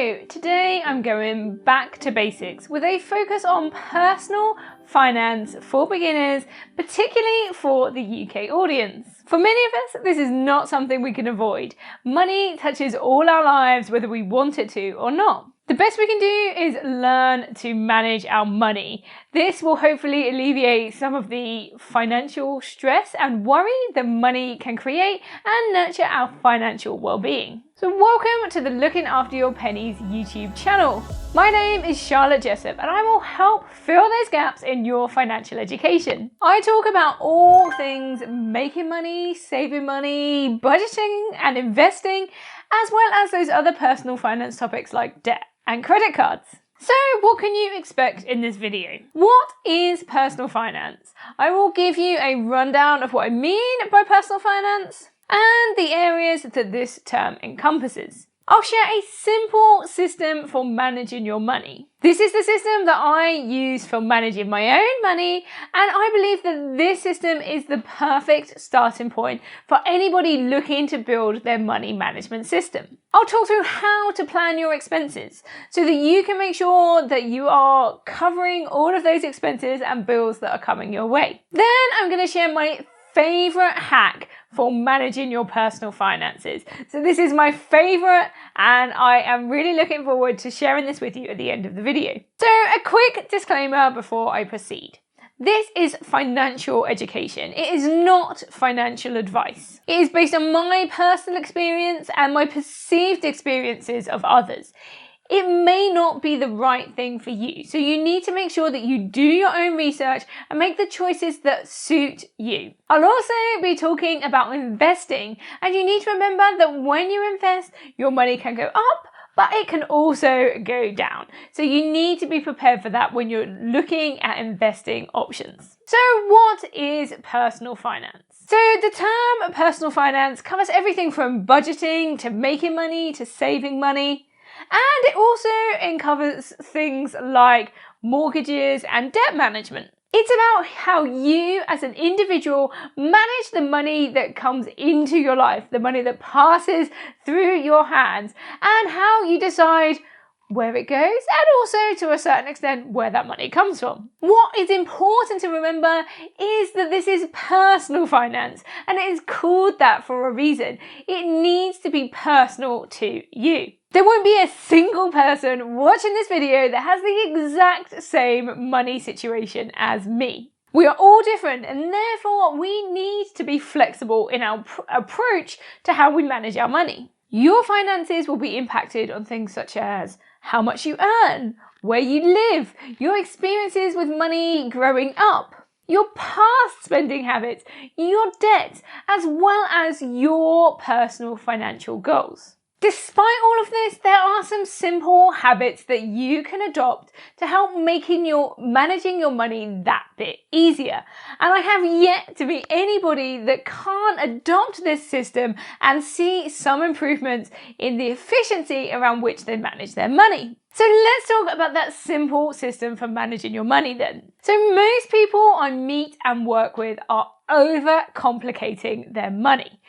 Hello! Today I'm going back to basics with a focus on personal finance for beginners, particularly for the UK audience. For many of us, this is not something we can avoid. Money touches all our lives whether we want it to or not. The best we can do is learn to manage our money. This will hopefully alleviate some of the financial stress and worry that money can create and nurture our financial well-being. So welcome to the Looking After Your Pennies YouTube channel. My name is Charlotte Jessup and I will help fill those gaps in your financial education. I talk about all things making money, saving money, budgeting and investing, as well as those other personal finance topics like debt and credit cards. So what can you expect in this video? What is personal finance? I will give you a rundown of what I mean by personal finance and the areas that this term encompasses. I'll share a simple system for managing your money. This is the system that I use for managing my own money, and I believe that this system is the perfect starting point for anybody looking to build their money management system. I'll talk through how to plan your expenses so that you can make sure that you are covering all of those expenses and bills that are coming your way. Then I'm going to share my favorite hack for managing your personal finances. So this is my favorite and I am really looking forward to sharing this with you at the end of the video. So a quick disclaimer before I proceed. This is financial education. It is not financial advice. It is based on my personal experience and my perceived experiences of others. It may not be the right thing for you, so you need to make sure that you do your own research and make the choices that suit you. I'll also be talking about investing, and you need to remember that when you invest, your money can go up, but it can also go down. So you need to be prepared for that when you're looking at investing options. So what is personal finance? So the term personal finance covers everything from budgeting to making money to saving money. And it also covers things like mortgages and debt management. It's about how you as an individual manage the money that comes into your life, the money that passes through your hands, and how you decide where it goes and also to a certain extent where that money comes from. What is important to remember is that this is personal finance and it is called that for a reason. It needs to be personal to you. There won't be a single person watching this video that has the exact same money situation as me. We are all different and therefore we need to be flexible in our approach to how we manage our money. Your finances will be impacted on things such as how much you earn, where you live, your experiences with money growing up, your past spending habits, your debt, as well as your personal financial goals. Despite all of this, there are some simple habits that you can adopt to help managing your money that bit easier. And I have yet to meet anybody that can't adopt this system and see some improvements in the efficiency around which they manage their money. So let's talk about that simple system for managing your money then. So most people I meet and work with are overcomplicating their money.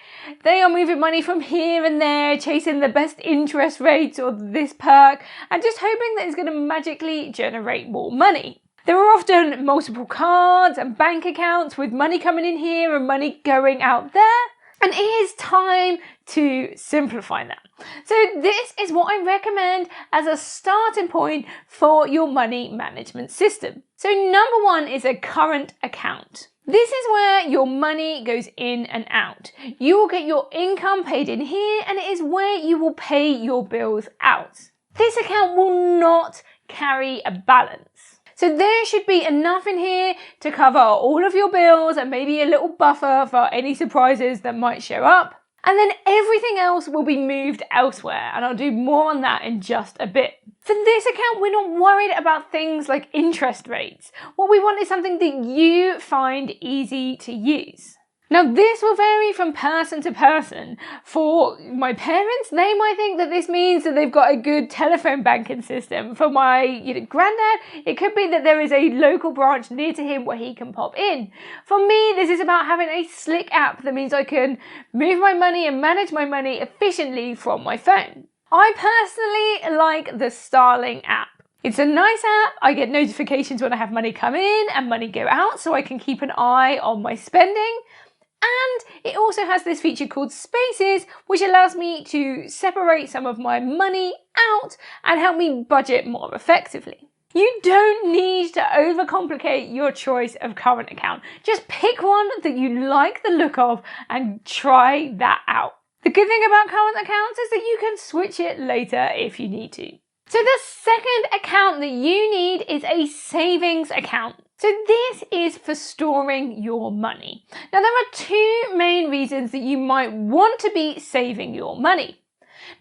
They are moving money from here and there, chasing the best interest rates or this perk, and just hoping that it's going to magically generate more money. There are often multiple cards and bank accounts with money coming in here and money going out there. And it is time to simplify that. So this is what I recommend as a starting point for your money management system. So number one is a current account. This is where your money goes in and out. You will get your income paid in here and it is where you will pay your bills out. This account will not carry a balance. So there should be enough in here to cover all of your bills and maybe a little buffer for any surprises that might show up. And then everything else will be moved elsewhere, and I'll do more on that in just a bit. For this account, we're not worried about things like interest rates. What we want is something that you find easy to use. Now this will vary from person to person. For my parents, they might think that this means that they've got a good telephone banking system. For my granddad, it could be that there is a local branch near to him where he can pop in. For me, this is about having a slick app that means I can move my money and manage my money efficiently from my phone. I personally like the Starling app. It's a nice app. I get notifications when I have money come in and money go out, so I can keep an eye on my spending. And it also has this feature called Spaces, which allows me to separate some of my money out and help me budget more effectively. You don't need to overcomplicate your choice of current account. Just pick one that you like the look of and try that out. The good thing about current accounts is that you can switch it later if you need to. So the second account that you need is a savings account. So this is for storing your money. Now there are two main reasons that you might want to be saving your money.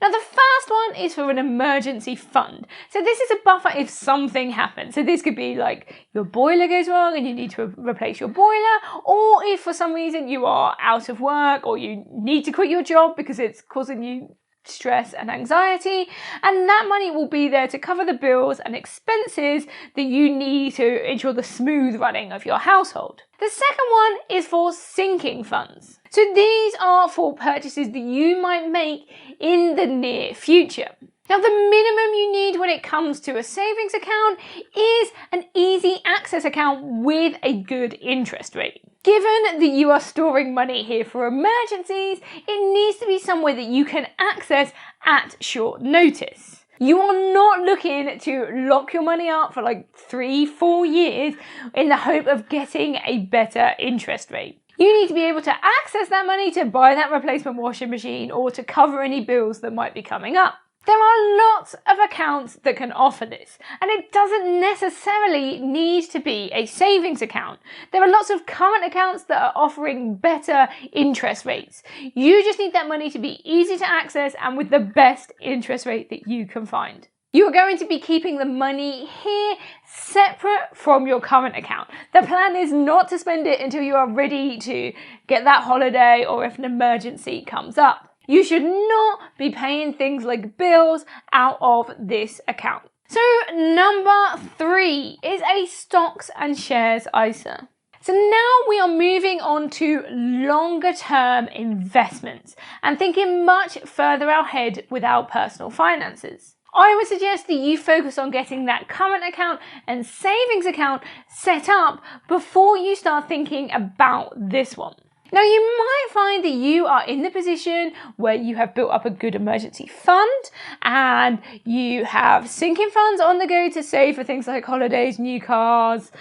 Now the first one is for an emergency fund. So this is a buffer if something happens. So this could be like your boiler goes wrong and you need to replace your boiler, or if for some reason you are out of work or you need to quit your job because it's causing you stress and anxiety, and that money will be there to cover the bills and expenses that you need to ensure the smooth running of your household. The second one is for sinking funds. So these are for purchases that you might make in the near future. Now the minimum you need when it comes to a savings account is an easy access account with a good interest rate. Given that you are storing money here for emergencies, it needs to be somewhere that you can access at short notice. You are not looking to lock your money up for like 3-4 years in the hope of getting a better interest rate. You need to be able to access that money to buy that replacement washing machine or to cover any bills that might be coming up. There are lots of accounts that can offer this, and it doesn't necessarily need to be a savings account. There are lots of current accounts that are offering better interest rates. You just need that money to be easy to access and with the best interest rate that you can find. You are going to be keeping the money here separate from your current account. The plan is not to spend it until you are ready to get that holiday or if an emergency comes up. You should not be paying things like bills out of this account. So number 3 is a stocks and shares ISA. So now we are moving on to longer term investments and thinking much further ahead with our personal finances. I would suggest that you focus on getting that current account and savings account set up before you start thinking about this one. Now you might find that you are in the position where you have built up a good emergency fund and you have sinking funds on the go to save for things like holidays, new cars,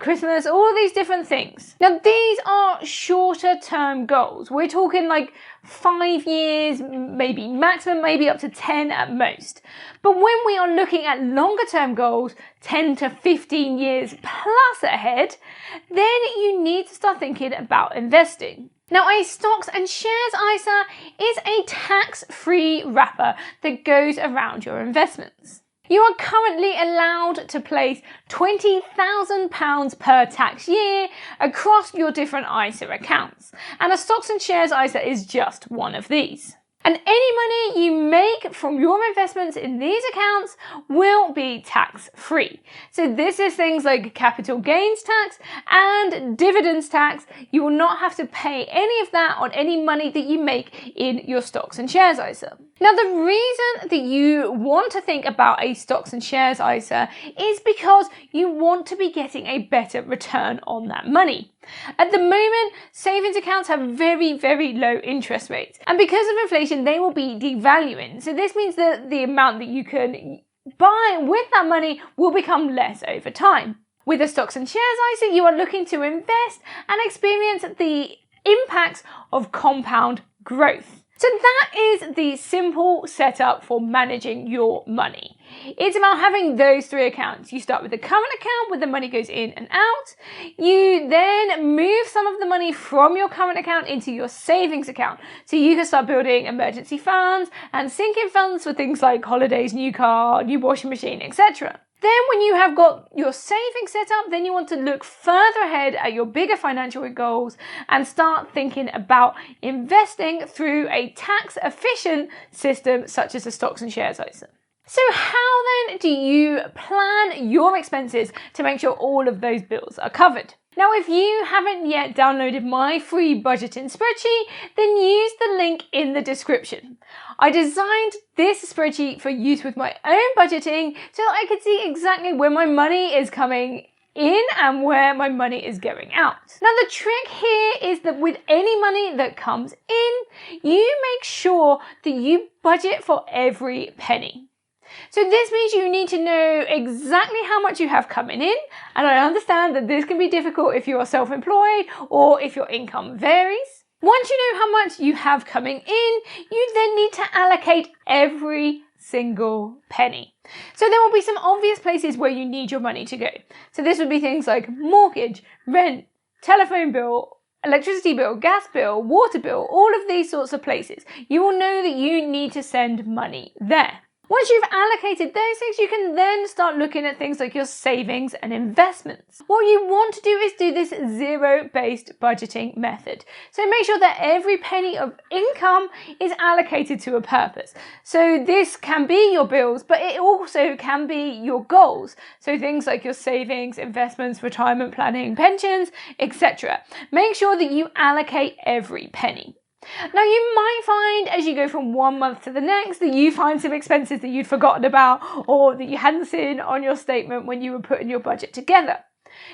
Christmas, all these different things. Now these are shorter term goals. We're talking like 5 years, maybe maximum, maybe up to 10 at most. But when we are looking at longer term goals, 10 to 15 years plus ahead, then you need to start thinking about investing. Now, a stocks and shares ISA is a tax-free wrapper that goes around your investments. You are currently allowed to place £20,000 per tax year across your different ISA accounts, and a stocks and shares ISA is just one of these. And any money you make from your investments in these accounts will be tax-free. So this is things like capital gains tax and dividends tax. You will not have to pay any of that on any money that you make in your stocks and shares ISA. Now, the reason that you want to think about a stocks and shares ISA is because you want to be getting a better return on that money. At the moment, savings accounts have very, very low interest rates. And because of inflation, they will be devaluing. So this means that the amount that you can buy with that money will become less over time. With a stocks and shares ISA, you are looking to invest and experience the impacts of compound growth. So that is the simple setup for managing your money. It's about having those 3 accounts. You start with the current account where the money goes in and out. You then move some of the money from your current account into your savings account. So you can start building emergency funds and sinking funds for things like holidays, new car, new washing machine, etc. Then when you have got your savings set up, then you want to look further ahead at your bigger financial goals and start thinking about investing through a tax efficient system such as a stocks and shares ISA. So how then do you plan your expenses to make sure all of those bills are covered? Now, if you haven't yet downloaded my free budgeting spreadsheet, then use the link in the description. I designed this spreadsheet for use with my own budgeting so that I could see exactly where my money is coming in and where my money is going out. Now, the trick here is that with any money that comes in, you make sure that you budget for every penny. So this means you need to know exactly how much you have coming in, and I understand that this can be difficult if you are self-employed or if your income varies. Once you know how much you have coming in, you then need to allocate every single penny. So there will be some obvious places where you need your money to go. So this would be things like mortgage, rent, telephone bill, electricity bill, gas bill, water bill, all of these sorts of places. You will know that you need to send money there. Once you've allocated those things, you can then start looking at things like your savings and investments. What you want to do is do this zero-based budgeting method. So make sure that every penny of income is allocated to a purpose. So this can be your bills, but it also can be your goals. So things like your savings, investments, retirement planning, pensions, etc. Make sure that you allocate every penny. Now, you might find as you go from one month to the next that you find some expenses that you'd forgotten about or that you hadn't seen on your statement when you were putting your budget together.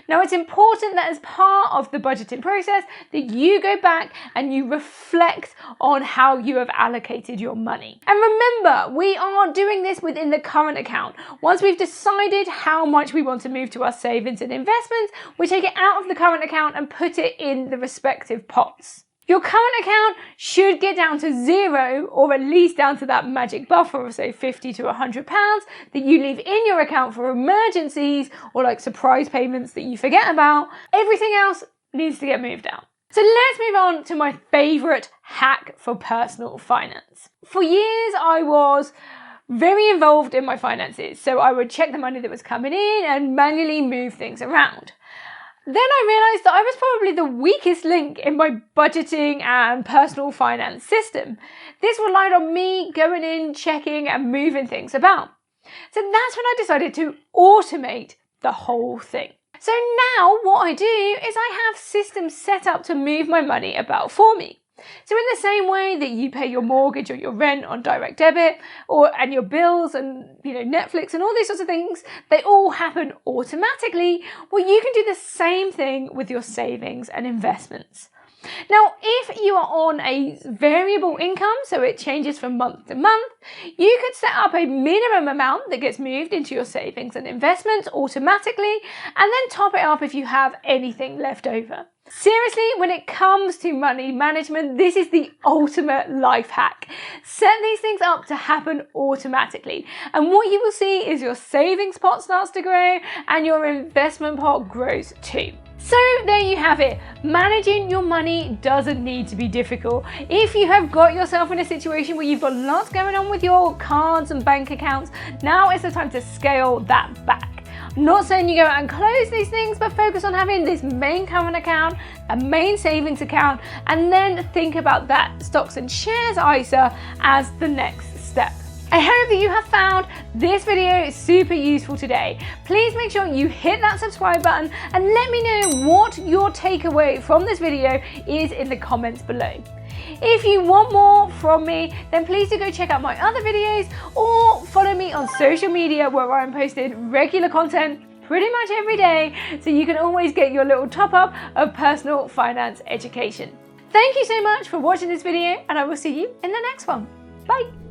Now, it's important that as part of the budgeting process that you go back and you reflect on how you have allocated your money. And remember, we are doing this within the current account. Once we've decided how much we want to move to our savings and investments, we take it out of the current account and put it in the respective pots. Your current account should get down to zero, or at least down to that magic buffer of say £50 to £100 that you leave in your account for emergencies or like surprise payments that you forget about. Everything else needs to get moved out. So let's move on to my favourite hack for personal finance. For years I was very involved in my finances, so I would check the money that was coming in and manually move things around. Then I realised that I was probably the weakest link in my budgeting and personal finance system. This relied on me going in, checking and moving things about. So that's when I decided to automate the whole thing. So now what I do is I have systems set up to move my money about for me. So in the same way that you pay your mortgage or your rent on direct debit and your bills and Netflix and all these sorts of things, they all happen automatically. Well, you can do the same thing with your savings and investments. Now, if you are on a variable income, so it changes from month to month, you could set up a minimum amount that gets moved into your savings and investments automatically, and then top it up if you have anything left over. Seriously, when it comes to money management, this is the ultimate life hack. Set these things up to happen automatically, and what you will see is your savings pot starts to grow and your investment pot grows too. So there you have it. Managing your money doesn't need to be difficult. If you have got yourself in a situation where you've got lots going on with your cards and bank accounts, now is the time to scale that back. I'm not saying you go out and close these things, but focus on having this main current account, a main savings account, and then think about that stocks and shares ISA as the next step. I hope that you have found this video super useful today. Please make sure you hit that subscribe button and let me know what your takeaway from this video is in the comments below. If you want more from me, then please do go check out my other videos or follow me on social media where I'm posting regular content pretty much every day, so you can always get your little top up of personal finance education. Thank you so much for watching this video, and I will see you in the next one. Bye.